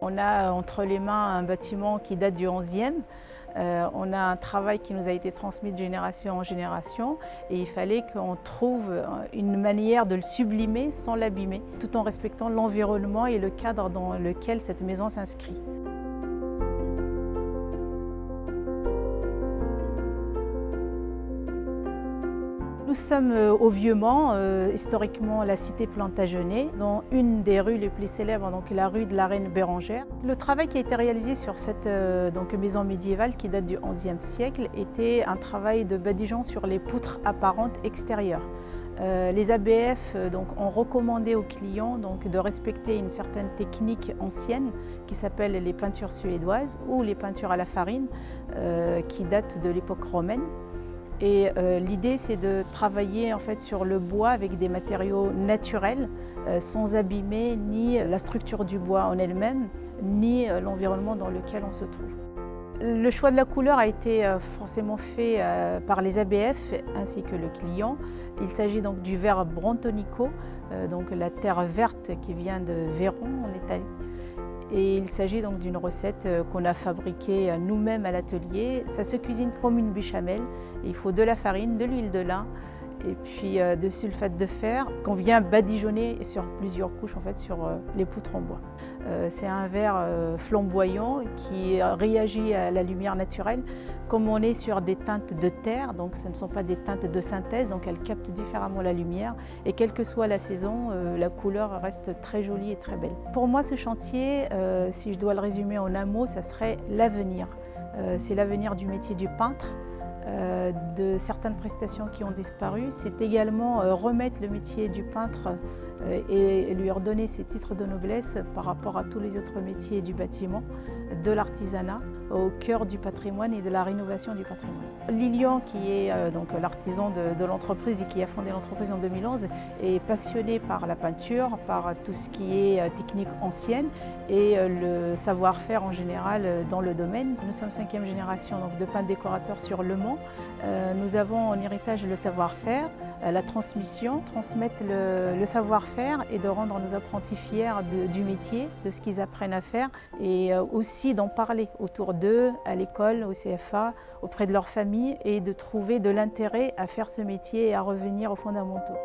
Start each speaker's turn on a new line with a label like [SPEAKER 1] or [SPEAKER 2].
[SPEAKER 1] On a entre les mains un bâtiment qui date du 11e. On a un travail qui nous a été transmis de génération en génération et il fallait qu'on trouve une manière de le sublimer sans l'abîmer, tout en respectant l'environnement et le cadre dans lequel cette maison s'inscrit. Nous sommes au Vieux-Mans, historiquement la cité Plantagenet, dans une des rues les plus célèbres, donc la rue de la Reine Bérengère. Le travail qui a été réalisé sur cette maison médiévale qui date du XIe siècle était un travail de badigeon sur les poutres apparentes extérieures. Les ABF ont recommandé aux clients de respecter une certaine technique ancienne qui s'appelle les peintures suédoises ou les peintures à la farine qui datent de l'époque romaine. Et l'idée, c'est de travailler en fait sur le bois avec des matériaux naturels, sans abîmer ni la structure du bois en elle-même, ni l'environnement dans lequel on se trouve. Le choix de la couleur a été forcément fait par les ABF ainsi que le client. Il s'agit donc du vert Brontonico, donc la terre verte qui vient de Véron en Italie. Et il s'agit donc d'une recette qu'on a fabriquée nous-mêmes à l'atelier. Ça se cuisine comme une béchamel. Il faut de la farine, de l'huile de lin et puis de sulfate de fer qu'on vient badigeonner sur plusieurs couches en fait, sur les poutres en bois. C'est un verre flamboyant qui réagit à la lumière naturelle. Comme on est sur des teintes de terre, donc ce ne sont pas des teintes de synthèse, donc elles captent différemment la lumière. Et quelle que soit la saison, la couleur reste très jolie et très belle. Pour moi, ce chantier, si je dois le résumer en un mot, ça serait l'avenir. C'est l'avenir du métier du peintre. De certaines prestations qui ont disparu, c'est également remettre le métier du peintre et lui redonner ses titres de noblesse par rapport à tous les autres métiers du bâtiment, de l'artisanat, au cœur du patrimoine et de la rénovation du patrimoine. Lilian, qui est l'artisan de l'entreprise et qui a fondé l'entreprise en 2011, est passionné par la peinture, par tout ce qui est technique ancienne et le savoir-faire en général dans le domaine. Nous sommes 5e génération de peintres décorateurs sur Le Mans. Nous avons en héritage le savoir-faire, la transmission, transmettre le savoir-faire et de rendre nos apprentis fiers du métier, de ce qu'ils apprennent à faire et aussi d'en parler autour d'eux, à l'école, au CFA, auprès de leur famille et de trouver de l'intérêt à faire ce métier et à revenir aux fondamentaux.